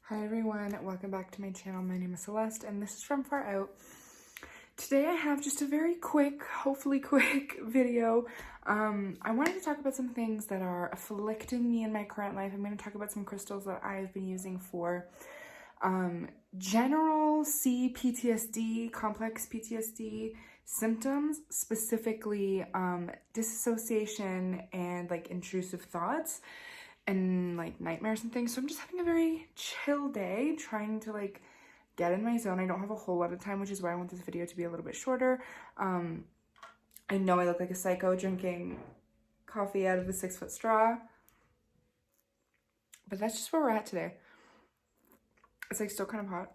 Hi everyone, welcome back to my channel. My name is Celeste and this is From Far Out. Today I have just a very quick, hopefully quick video. I wanted to talk about some things that are afflicting me in my current life. I'm going to talk about some crystals that I've been using for general C-PTSD, complex PTSD symptoms, specifically disassociation and like intrusive thoughts and like nightmares and things. So I'm just having a very chill day, trying to like get in my zone. I don't have a whole lot of time, which is why I want this video to be a little bit shorter. I know I look like a psycho drinking coffee out of a 6-foot straw, but that's just where we're at today. It's like still kind of hot.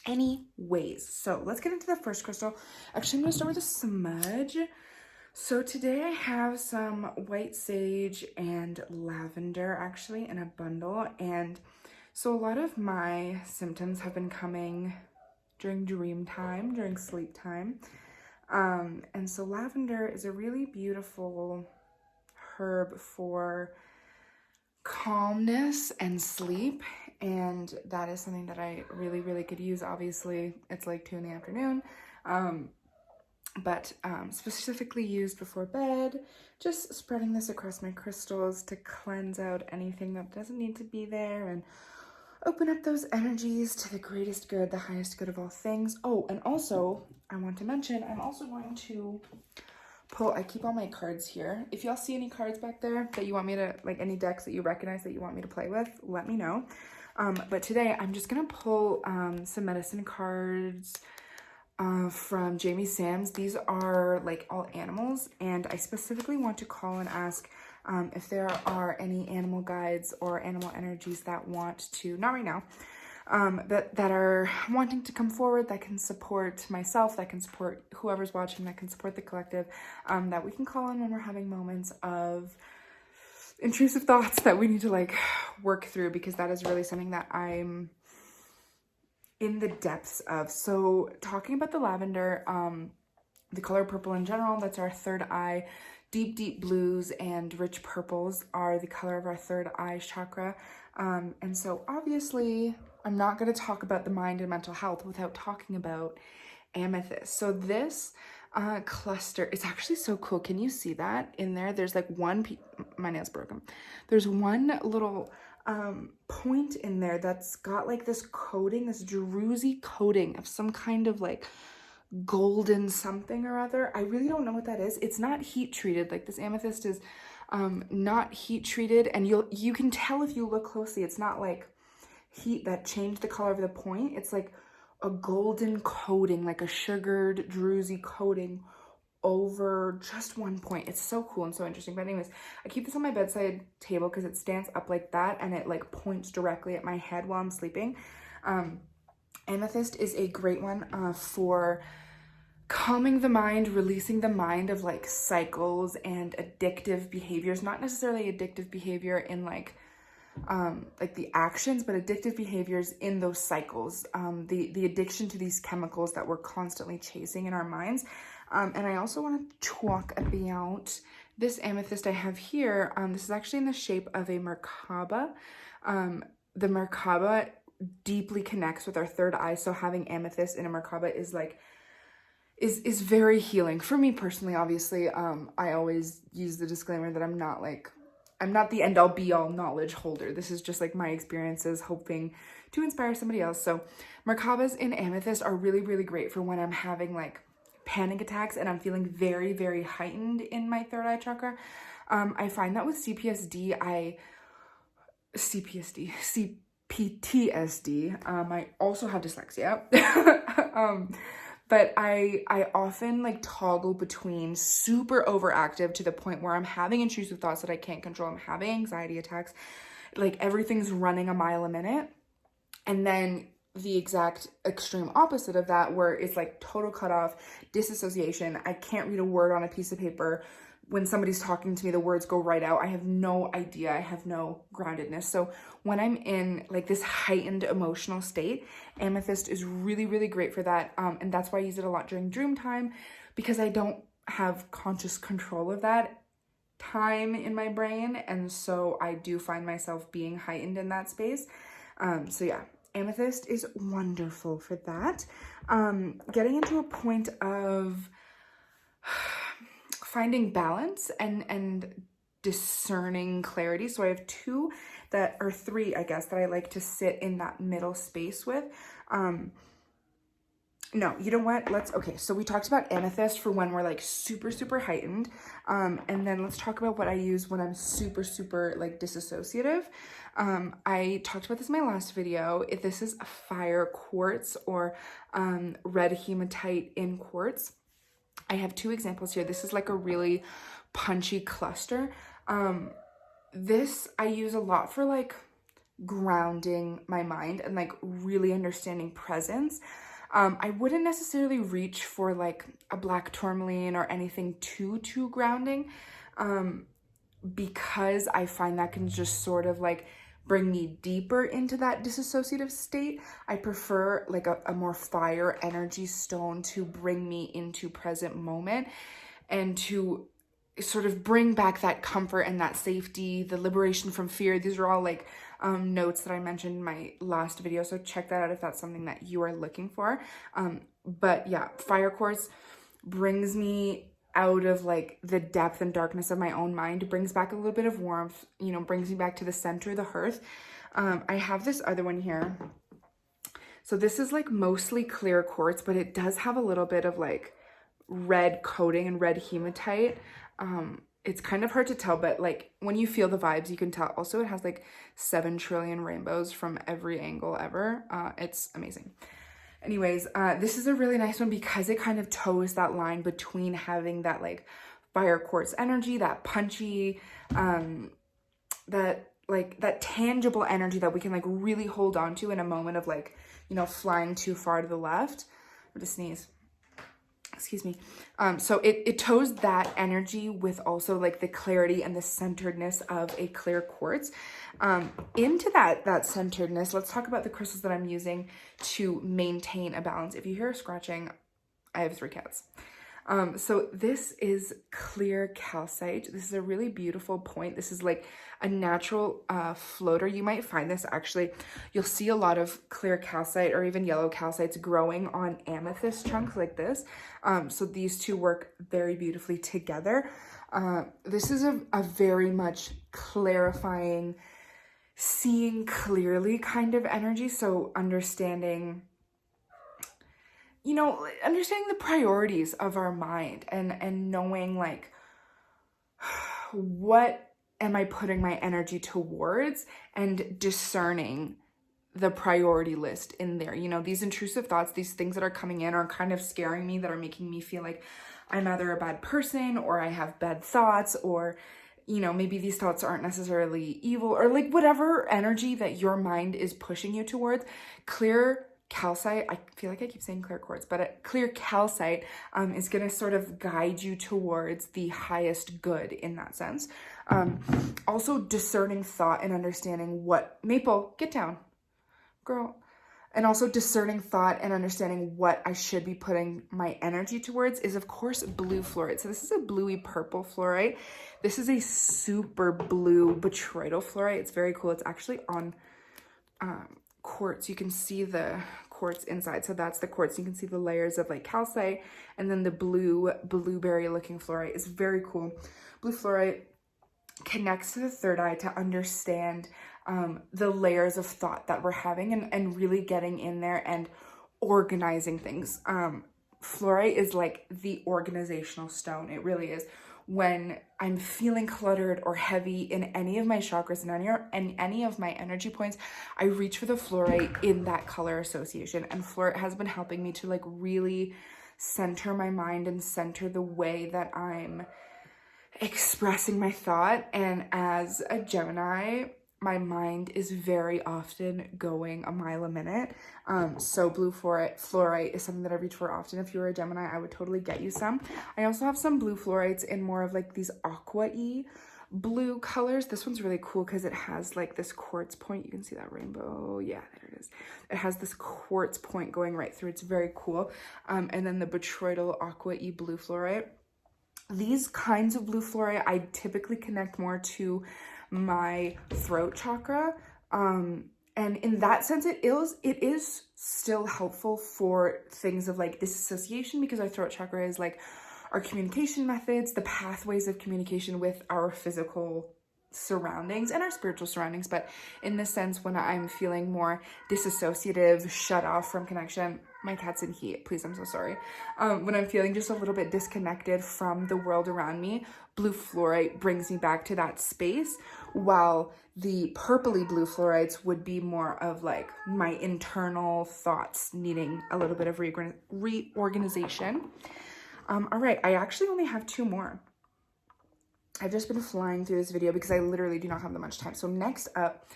Anyways, so let's get into the first crystal. Actually, I'm gonna start with a smudge. So today I have some white sage and lavender actually in a bundle. And so a lot of my symptoms have been coming during dream time, during sleep time. And so lavender is a really beautiful herb for calmness and sleep. And that is something that I really could use. Obviously, it's like 2 in the afternoon. But specifically used before bed, just spreading this across my crystals to cleanse out anything that doesn't need to be there and open up those energies to the greatest good, the highest good of all things. Oh, and also I want to mention, I'm also going to pull, I keep all my cards here. If y'all see any cards back there that you want me to, like any decks that you recognize that you want me to play with, let me know. But today I'm just gonna pull some medicine cards from Jamie Sam's. These are like all animals, and I specifically want to call and ask if there are any animal guides or animal energies that want to, not right now, that are wanting to come forward, that can support myself, that can support whoever's watching, that can support the collective, that we can call on when we're having moments of intrusive thoughts that we need to like work through, because that is really something that I'm in the depths of. So talking about the lavender, the color purple in general, that's our third eye. Deep blues and rich purples are the color of our third eye chakra. And so obviously I'm not going to talk about the mind and mental health without talking about amethyst. So this cluster, it's actually so cool. Can you see that in there? There's like my nail's broken. There's one little point in there that's got like this coating, this druzy coating of some kind of like golden something or other. I really don't know what that is. It's not heat treated. Like this amethyst is not heat treated, and you can tell if you look closely. It's not like heat that changed the color of the point. It's like a golden coating, like a sugared druzy coating over just one point. It's so cool and so interesting. But anyways, I keep this on my bedside table because it stands up like that and it like points directly at my head while I'm sleeping. Amethyst is a great one for calming the mind, releasing the mind of like cycles and addictive behaviors. Not necessarily addictive behavior in like the actions, but addictive behaviors in those cycles, the addiction to these chemicals that we're constantly chasing in our minds. And I also want to talk about this amethyst I have here. This is actually in the shape of a Merkaba. The Merkaba deeply connects with our third eye, so having amethyst in a Merkaba is like is very healing for me personally. Obviously, I always use the disclaimer that I'm not the end-all be-all knowledge holder. This is just like my experiences, hoping to inspire somebody else. So Merkabas in amethyst are really great for when I'm having like panic attacks and I'm feeling very heightened in my third eye chakra. I find that with C-PTSD, I also have dyslexia. But I often like toggle between super overactive to the point where I'm having intrusive thoughts that I can't control. I'm having anxiety attacks, like everything's running a mile a minute. And then the exact extreme opposite of that, where it's like total cutoff, disassociation. I can't read a word on a piece of paper. When somebody's talking to me, the words go right out. I have no idea. I have no groundedness. So when I'm in like this heightened emotional state, amethyst is really great for that. And that's why I use it a lot during dream time, because I don't have conscious control of that time in my brain. And so I do find myself being heightened in that space. So yeah, amethyst is wonderful for that. Getting into a point of finding balance and discerning clarity. So I have two that, or three, I guess, that I like to sit in that middle space with. No, you know what? Okay, so we talked about amethyst for when we're like super, super heightened. And then let's talk about what I use when I'm super, super like disassociative. I talked about this in my last video. If this is a fire quartz or red hematite in quartz. I have two examples here. This is like a really punchy cluster. This I use a lot for like grounding my mind and like really understanding presence. I wouldn't necessarily reach for like a black tourmaline or anything too grounding, because I find that can just sort of like bring me deeper into that disassociative state. I prefer like a more fire energy stone to bring me into present moment and to sort of bring back that comfort and that safety, the liberation from fear. These are all like notes that I mentioned in my last video, so check that out if that's something that you are looking for. But yeah, fire quartz brings me out of like the depth and darkness of my own mind, brings back a little bit of warmth, you know, brings me back to the center of the hearth. I have this other one here. So this is like mostly clear quartz, but it does have a little bit of like red coating and red hematite. It's kind of hard to tell, but like when you feel the vibes, you can tell. Also, it has like 7 trillion rainbows from every angle ever. It's amazing. Anyways, this is a really nice one because it kind of toes that line between having that like fire quartz energy, that punchy, that tangible energy that we can like really hold on to in a moment of like, you know, flying too far to the left. I'm gonna sneeze. Excuse me. So it toes that energy with also like the clarity and the centeredness of a clear quartz. Into that centeredness, let's talk about the crystals that I'm using to maintain a balance. If you hear scratching, I have 3 cats. So this is clear calcite. This is a really beautiful point. This is like a natural floater. You might find this actually, you'll see a lot of clear calcite or even yellow calcites growing on amethyst chunks like this. So these two work very beautifully together. This is a very much clarifying, seeing clearly kind of energy. So understanding, you know, understanding the priorities of our mind and knowing like, what am I putting my energy towards, and discerning the priority list in there. You know, these intrusive thoughts, these things that are coming in are kind of scaring me, that are making me feel like I'm either a bad person or I have bad thoughts, or, you know, maybe these thoughts aren't necessarily evil, or like whatever energy that your mind is pushing you towards. Clear calcite, I feel like I keep saying clear quartz, but a clear calcite is going to sort of guide you towards the highest good in that sense. Also discerning thought and understanding what, Maple, get down, girl. And also discerning thought and understanding what I should be putting my energy towards is, of course, blue fluorite. So this is a bluey purple fluorite. This is a super blue botryoidal fluorite. It's very cool. It's actually on quartz. You can see the quartz inside. So that's the quartz. You can see the layers of like calcite, and then the blueberry looking fluorite is very cool. Blue fluorite connects to the third eye to understand the layers of thought that we're having, and really getting in there and organizing things. Fluorite is like the organizational stone. It really is. When I'm feeling cluttered or heavy in any of my chakras and any of my energy points, I reach for the fluorite in that color association. And fluorite has been helping me to like really center my mind and center the way that I'm expressing my thought. And as a Gemini, my mind is very often going a mile a minute. So blue fluorite is something that I reach for often. If you were a Gemini, I would totally get you some. I also have some blue fluorites in more of like these aqua-y blue colors. This one's really cool because it has like this quartz point. You can see that rainbow. Yeah, there it is. It has this quartz point going right through. It's very cool. And then the botryoidal aqua-y blue fluorite. These kinds of blue fluorite, I typically connect more to my throat chakra. And in that sense, it is still helpful for things of like disassociation, because our throat chakra is like our communication methods, the pathways of communication with our physical surroundings and our spiritual surroundings. But in this sense, when I'm feeling more disassociative, shut off from connection, my cat's in heat, please, I'm so sorry. When I'm feeling just a little bit disconnected from the world around me, blue fluorite brings me back to that space, while the purpley blue fluorites would be more of like my internal thoughts needing a little bit of reorganization. All right, I actually only have 2 more. I've just been flying through this video because I literally do not have that much time. So next up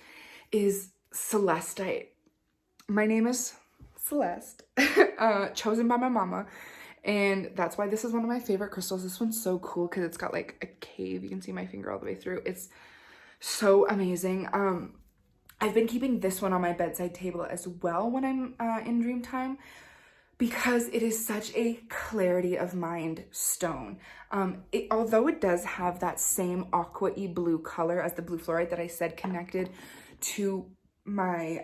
is celestite. My name is Celeste, chosen by my mama, and that's why this is one of my favorite crystals. This one's so cool because it's got like a cave. You can see my finger all the way through. It's so amazing. I've been keeping this one on my bedside table as well when I'm in dream time, because it is such a clarity of mind stone. Although it does have that same aqua-y blue color as the blue fluorite that I said connected to my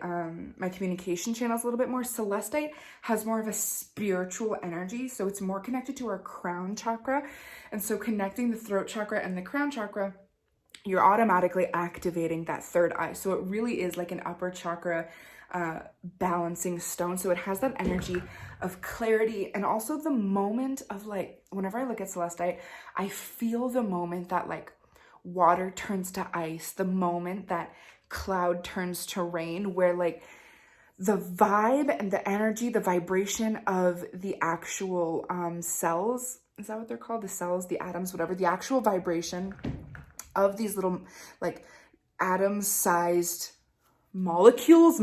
my communication channels a little bit more, celestite has more of a spiritual energy, so it's more connected to our crown chakra. And so connecting the throat chakra and the crown chakra, you're automatically activating that third eye. So it really is like an upper chakra balancing stone. So it has that energy of clarity, and also the moment of like, whenever I look at celestite, I feel the moment that like water turns to ice, the moment that cloud turns to rain, where like the vibe and the energy, the vibration of the actual cells, is that what they're called? The cells, the atoms, whatever, the actual vibration of these little like atom-sized molecules,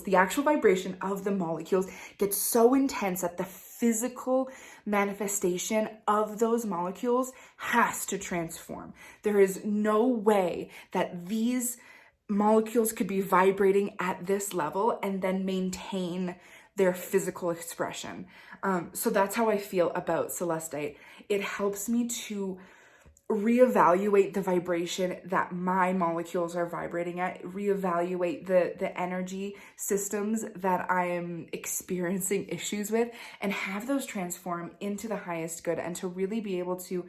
the actual vibration of the molecules gets so intense that the physical manifestation of those molecules has to transform. There is no way that these molecules could be vibrating at this level and then maintain their physical expression. So that's how I feel about celestite. It helps me to reevaluate the vibration that my molecules are vibrating at, reevaluate the energy systems that I am experiencing issues with, and have those transform into the highest good, and to really be able to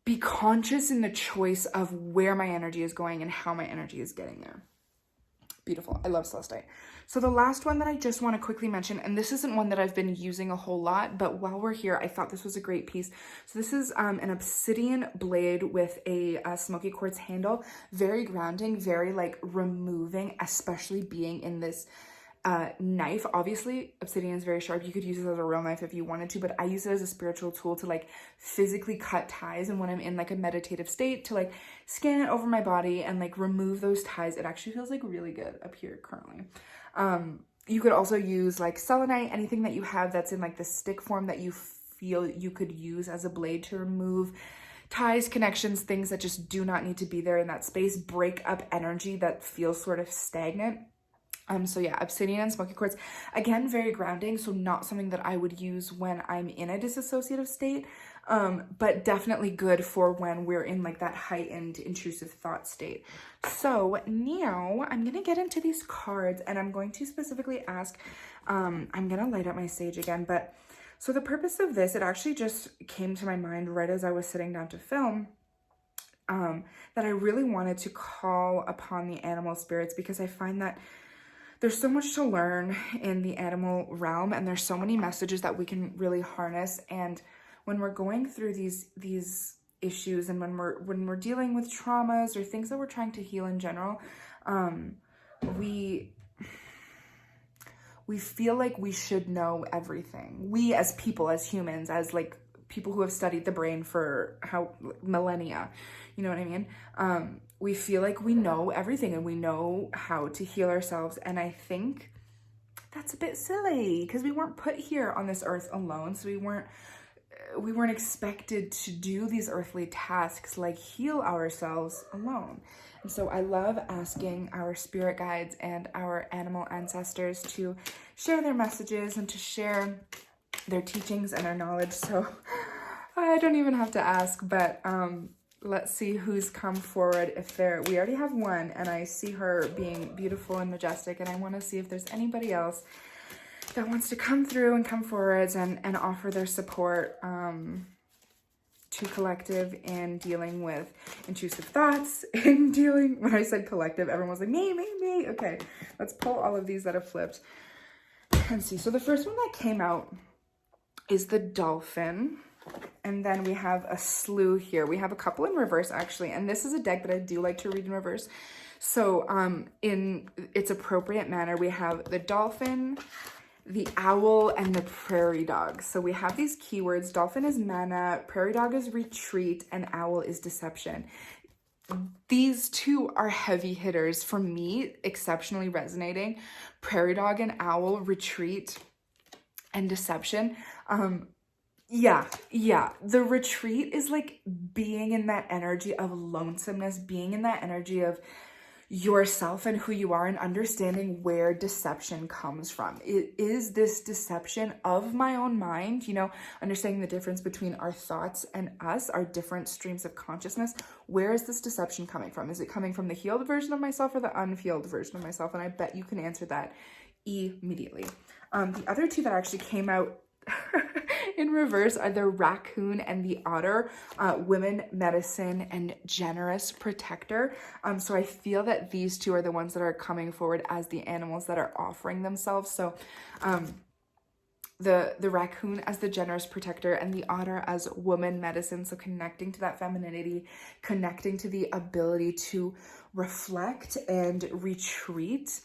be conscious in the choice of where my energy is going and how my energy is getting there. Beautiful. I love celestite. So the last one that I just want to quickly mention, and this isn't one that I've been using a whole lot, but while we're here, I thought this was a great piece. So this is an obsidian blade with a smoky quartz handle. Very grounding, very like removing, especially being in this knife. Obviously, obsidian is very sharp. You could use it as a real knife if you wanted to, but I use it as a spiritual tool to like physically cut ties. And when I'm in like a meditative state, to like scan it over my body and like remove those ties. It actually feels like really good up here currently. You could also use like selenite, anything that you have that's in like the stick form that you feel you could use as a blade to remove ties, connections, things that just do not need to be there in that space, break up energy that feels sort of stagnant. So yeah, obsidian and smoky quartz, again, very grounding. So not something that I would use when I'm in a disassociative state, but definitely good for when we're in like that heightened intrusive thought state. So now I'm going to get into these cards, and I'm going to specifically ask, I'm going to light up my sage again, but so the purpose of this, it actually just came to my mind right as I was sitting down to film, that I really wanted to call upon the animal spirits, because I find that there's so much to learn in the animal realm, and there's so many messages that we can really harness. And when we're going through these issues, and when we're dealing with traumas or things that we're trying to heal in general, we feel like we should know everything. We as people, as humans, as like people who have studied the brain for millennia, you know what I mean? We feel like we know everything and we know how to heal ourselves. And I think that's a bit silly, because we weren't put here on this earth alone. So we weren't expected to do these earthly tasks like heal ourselves alone. And so I love asking our spirit guides and our animal ancestors to share their messages and to share their teachings and their knowledge. So I don't even have to ask, but let's see who's come forward. If there, we already have one, and I see her being beautiful and majestic, and I want to see if there's anybody else that wants to come through and come forwards and offer their support to collective in dealing with intrusive thoughts, in dealing, when I said collective, everyone was like, me. Okay, let's pull all of these that have flipped and see. So the first one that came out is the dolphin. And then we have a slew here. We have a couple in reverse, actually. And this is a deck that I do like to read in reverse. So in its appropriate manner, we have the dolphin, the owl, and the prairie dog. So we have these keywords. Dolphin is mana, prairie dog is retreat, and owl is deception. These two are heavy hitters for me, exceptionally resonating. Prairie dog and owl, retreat, and deception. Yeah. The retreat is like being in that energy of lonesomeness, being in that energy of yourself and who you are, and understanding where deception comes from. It is this deception of my own mind, you know, understanding the difference between our thoughts and us, our different streams of consciousness. Where is this deception coming from? Is it coming from the healed version of myself or the unhealed version of myself? And I bet you can answer that immediately. The other two that actually came out in reverse are the raccoon and the otter, women, medicine, and generous protector. So I feel that these two are the ones that are coming forward as the animals that are offering themselves. So the raccoon as the generous protector and the otter as woman medicine. So connecting to that femininity, connecting to the ability to reflect and retreat.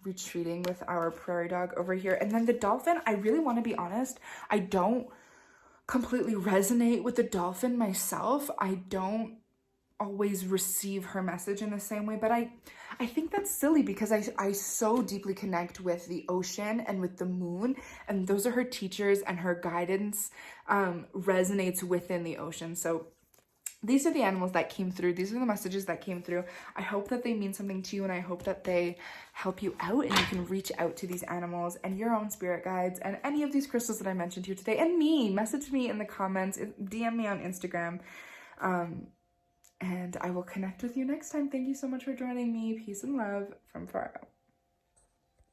Retreating with our prairie dog over here. And then the dolphin, I really want to be honest, I don't completely resonate with the dolphin myself. I don't always receive her message in the same way, but I think that's silly because I so deeply connect with the ocean and with the moon, and those are her teachers, and her guidance resonates within the ocean. So these are the animals that came through. These are the messages that came through. I hope that they mean something to you, and I hope that they help you out, and you can reach out to these animals and your own spirit guides and any of these crystals that I mentioned here today. And me, message me in the comments, DM me on Instagram, and I will connect with you next time. Thank you so much for joining me. Peace and love from far out.